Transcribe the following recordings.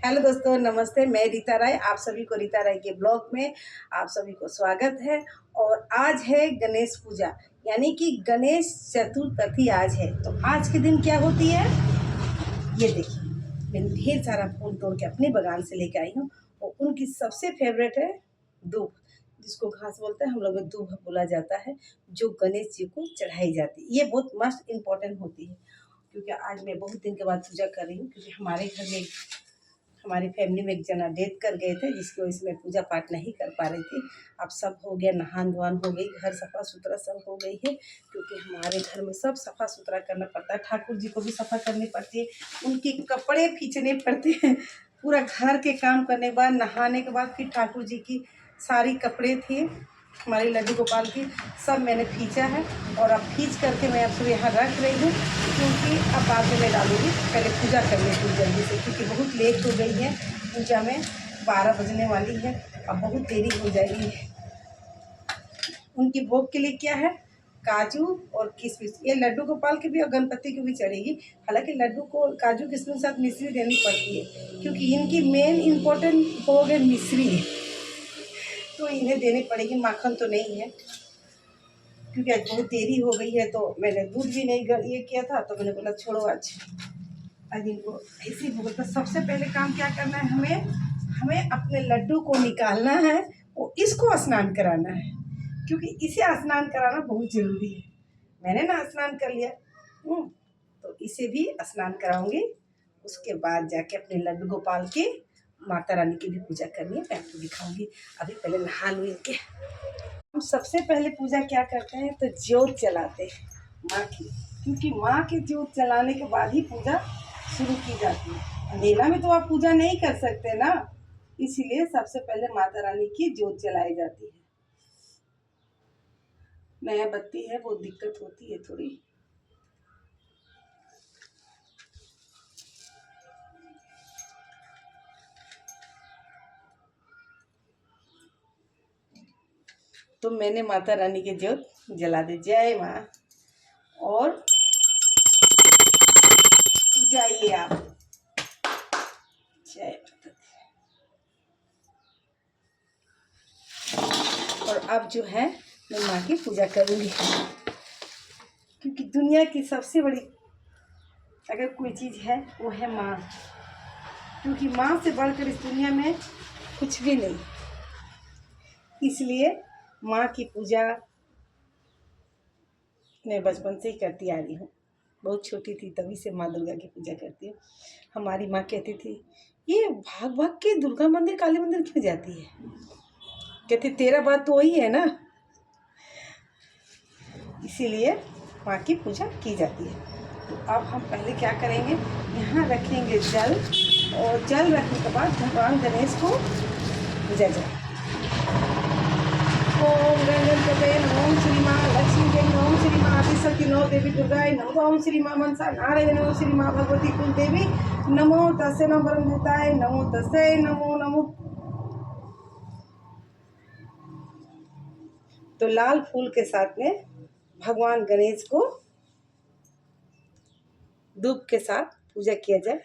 Hello दोस्तों, नमस्ते। मैं रीता राय, आप सभी को रीता राय के ब्लॉग में आप सभी को स्वागत है। और आज है गणेश पूजा, यानी कि गणेश चतुर्थी आज है। तो आज के दिन क्या होती है ये देखिए। मैंने ढेर सारा फूल तोड़ के अपने बागान से लेके आई हूँ। और उनकी सबसे फेवरेट है दूब, जिसको घास बोलते हैं, हम लोग में दूब बोला जाता है, जो गणेश जी को चढ़ाई जाती है। ये बहुत मस्त इम्पोर्टेंट होती है, क्योंकि आज मैं बहुत दिन के बाद पूजा कर रही हूँ। क्योंकि हमारे घर में, हमारी फैमिली में एक जना डेथ कर गए थे, जिसकी वजह से मैं पूजा पाठ नहीं कर पा रही थी। अब सब हो गया, नहान धोवान हो गई, घर सफ़ा सुथरा सब हो गई है। क्योंकि हमारे घर में सब सफ़ा सुथरा करना पड़ता है, ठाकुर जी को भी सफ़ा करनी पड़ती है, उनके कपड़े खींचने पड़ते हैं। पूरा घर के काम करने के बाद, नहाने के बाद, फिर ठाकुर जी की सारी कपड़े थे हमारे लड्डू गोपाल की, सब मैंने खींचा है। और अब खींच करके मैं अब सब यहाँ रख रही हूँ, क्योंकि अब बाद में मैं डालूँगी। पहले पूजा कर लेती हूँ जल्दी से, क्योंकि बहुत लेट हो गई है पूजा में, 12 बजने वाली है, अब बहुत देरी हो जाएगी। उनकी भोग के लिए क्या है, काजू और किशमिश। ये लड्डू गोपाल के भी और गणपति की भी चढ़ेगी। हालांकि लड्डू को काजू किशमिश के साथ मिश्री देनी पड़ती है, क्योंकि इनकी मेन इम्पोर्टेंट भोग है मिश्री, तो इन्हें देनी पड़ेगी। माखन तो नहीं है, क्योंकि आज बहुत देरी हो गई है। तो मैंने दूध भी नहीं ये किया था, तो मैंने बोला छोड़ो आज इनको ऐसे ही भोग। तो सबसे पहले काम क्या करना है, हमें अपने लड्डू को निकालना है और इसको स्नान कराना है, क्योंकि इसे स्नान कराना बहुत जरूरी है। मैंने ना स्नान कर लिया, तो इसे भी स्नान कराऊंगी। उसके बाद जाके अपने लड्डू गोपाल की, माता रानी की भी पूजा करनी है, मैं आपको दिखाऊंगी। अभी पहले नहा लूँ के। हम सबसे पहले पूजा क्या करते हैं, तो ज्योत जलाते हैं माँ की, क्योंकि माँ की ज्योत जलाने के बाद ही पूजा शुरू की जाती है। अंधेरा में तो आप पूजा नहीं कर सकते ना, इसीलिए सबसे पहले माता रानी की ज्योत जलाई जाती है। नया बत्ती है, बहुत दिक्कत होती है थोड़ी। तो मैंने माता रानी की ज्योत जला दी। जय माँ। और जाइए आप। जय माता। और अब जो है, मैं माँ की पूजा करूँगी, क्योंकि दुनिया की सबसे बड़ी अगर कोई चीज़ है वो है माँ। क्योंकि माँ से बढ़कर इस दुनिया में कुछ भी नहीं, इसलिए माँ की पूजा मैं बचपन से ही करती आ रही हूँ। बहुत छोटी थी तभी से माँ दुर्गा की पूजा करती हूँ। हमारी माँ कहती थी, ये भाग भाग के दुर्गा मंदिर काली मंदिर क्यों जाती है? कहती तेरा बात तो वही है ना, इसीलिए माँ की पूजा की जाती है। तो अब हम पहले क्या करेंगे, यहाँ रखेंगे जल, और जल रखने के बाद भगवान गणेश को पूजा जाए। ओम गणपते नमो, ओम श्री माँ लक्ष्मी देवी नमो, ओम श्री माँ आदिशक्ति नमो, देवी दुर्गाय नमो, ओम श्री माँ मनसा नारायण नमो, श्री माँ भगवती कुल देवी नमो, तस्यै नमो ब्रह्मभूताय नमो, तस्यै नमो नमो। तो लाल फूल के साथ में भगवान गणेश को धूप के साथ पूजा किया जाए।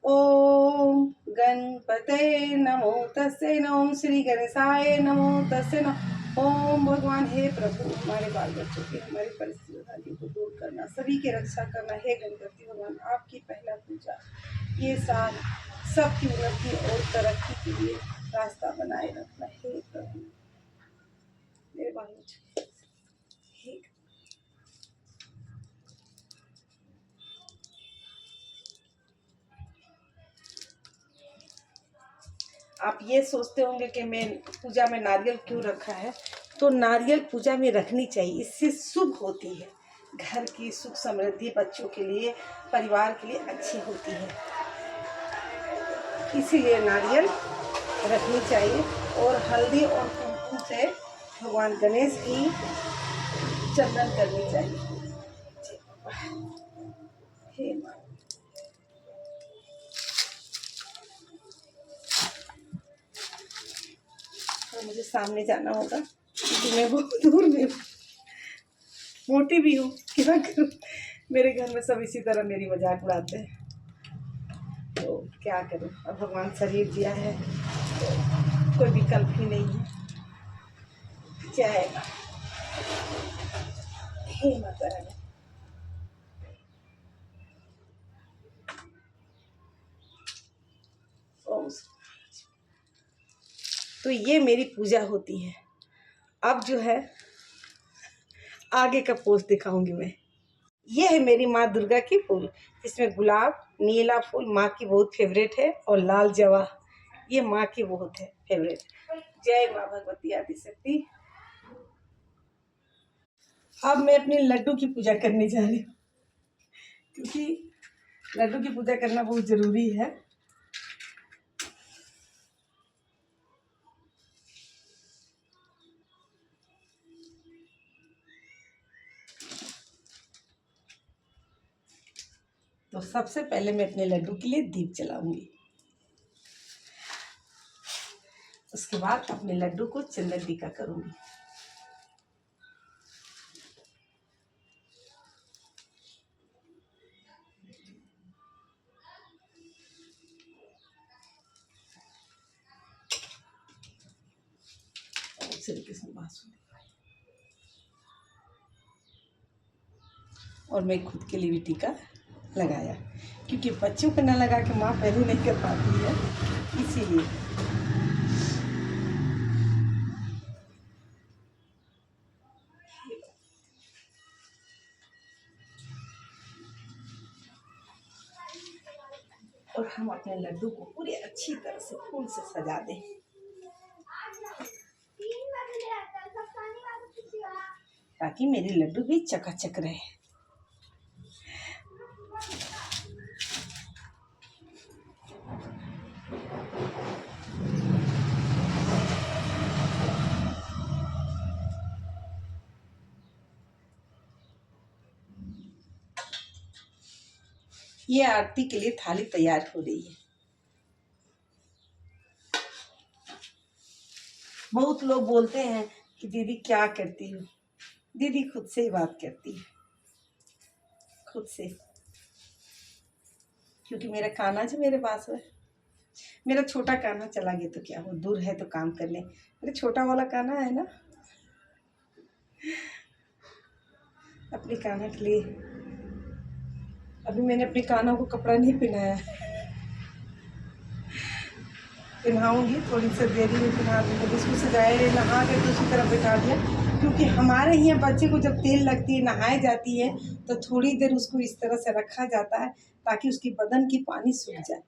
ओम गणपते नमो, तस्यै नमो, श्री गणेशाय नमो, तस्यै नमो। ओम भगवान, हे प्रभु, हमारे बाल बच्चों की, हमारी परिस्थितियों को दूर करना, सभी की रक्षा करना। हे गणपति भगवान, आपकी पहला पूजा, ये साल सबकी उन्नति और तरक्की के लिए रास्ता बनाए रखना। हे प्रभु, मेरे बाल बच्चों, हे आप ये सोचते होंगे कि मैं पूजा में नारियल क्यों रखा है। तो नारियल पूजा में रखनी चाहिए, इससे शुभ होती है, घर की सुख समृद्धि बच्चों के लिए, परिवार के लिए अच्छी होती है, इसीलिए नारियल रखनी चाहिए। और हल्दी और कुमकुम से भगवान गणेश की चंदन करनी चाहिए। हे माँ, तो मुझे सामने जाना होगा, क्योंकि मैं बहुत दूर में हूँ, मोटी भी हूँ, क्या करूँ। मेरे घर में सब इसी तरह मेरी मजाक उड़ाते हैं। तो क्या करूं, अब भगवान शरीर दिया है तो कोई विकल्प ही नहीं है। जय मां, हे माता रानी। ओम। तो ये मेरी पूजा होती है। अब जो है आगे का पोस्ट दिखाऊंगी मैं। ये है मेरी माँ दुर्गा की फूल, जिसमें गुलाब, नीला फूल माँ की बहुत फेवरेट है, और लाल जवा ये माँ की बहुत है फेवरेट। जय माँ भगवती आदिशक्ति। अब मैं अपने लड्डू की पूजा करने जा रही हूँ, क्योंकि लड्डू की पूजा करना बहुत जरूरी है। तो सबसे पहले मैं अपने लड्डू के लिए दीप जलाऊंगी। उसके बाद अपने लड्डू को चंदन टीका करूंगी। श्री कृष्ण वासुदेव। और मैं खुद के लिए भी टीका लगाया, क्योंकि बच्चों को न लगा के माँ पहले नहीं कर पाती है, इसीलिए। और हम अपने लड्डू को पूरी अच्छी तरह से फूल से सजा दें, ताकि मेरी लड्डू भी चकाचक रहे। ये आरती के लिए थाली तैयार हो रही है। बहुत लोग बोलते हैं कि दीदी क्या करती हो। दीदी खुद से ही बात करती है, खुद से, क्योंकि मेरा कान्हा जो मेरे पास है, मेरा छोटा कान्हा चला गया तो क्या हो, दूर है तो काम करने, मेरा छोटा वाला कान्हा है ना, अपने कान्हा के लिए। अभी मैंने अपने कान्हा को कपड़ा नहीं पहनाया, पहनाऊंगी, थोड़ी सी देरी में पहना दूँगी। इसको सजाए, नहा के दूसरी तरफ बिठा दिया, क्योंकि हमारे यहाँ बच्चे को जब तेल लगती है, नहाए जाती है, तो थोड़ी देर उसको इस तरह से रखा जाता है ताकि उसकी बदन की पानी सूख जाए।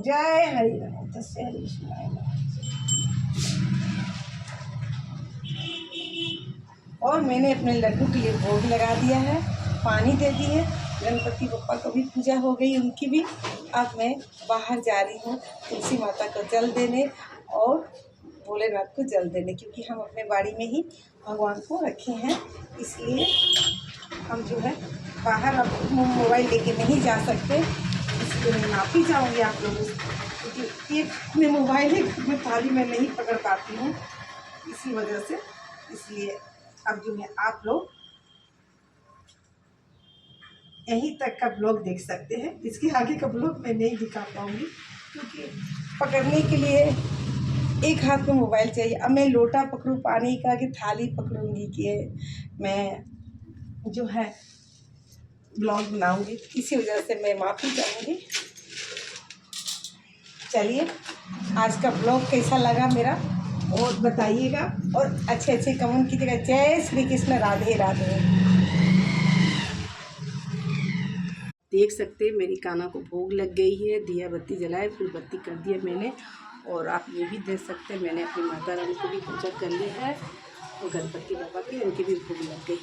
जय हरि राम। और मैंने अपने लड्डू के लिए भोग लगा दिया है, पानी दे दी है, गणपति बप्पा को भी पूजा हो गई उनकी भी। अब मैं बाहर जा रही हूँ तुलसी माता को जल देने और भोलेनाथ को जल देने, क्योंकि हम अपने बाड़ी में ही भगवान को रखे हैं, इसलिए हम जो है बाहर अब मोबाइल लेके नहीं जा सकते, इसलिए मैं माफ़ी चाहूँगी आप लोगों से, क्योंकि एक में मोबाइल है, घर में थाली में नहीं पकड़ पाती हूँ, इसी वजह से। इसलिए अब जो है आप लोग यहीं तक का ब्लॉग देख सकते हैं, इसके आगे का ब्लॉग मैं नहीं दिखा पाऊँगी, क्योंकि पकड़ने के लिए एक हाथ में मोबाइल चाहिए। अब मैं लोटा पकड़ूँ पानी का कि थाली पकड़ूँगी कि मैं जो है ब्लॉग बनाऊँगी, इसी वजह से मैं माफ़ी चाहूँगी। चलिए, आज का ब्लॉग कैसा लगा मेरा और बताइएगा और अच्छे अच्छे कमेंट कीजिएगा। जय श्री कृष्ण, राधे राधे। देख सकते हैं मेरी कान्हा को भोग लग गई है, दिया बत्ती जलाए, फूल बत्ती कर दिया मैंने। और आप ये भी देख सकते हैं मैंने अपनी माता रानी को भी पूजा कर ली है और गणपति बाबा की, उनकी भी भोग लग गई।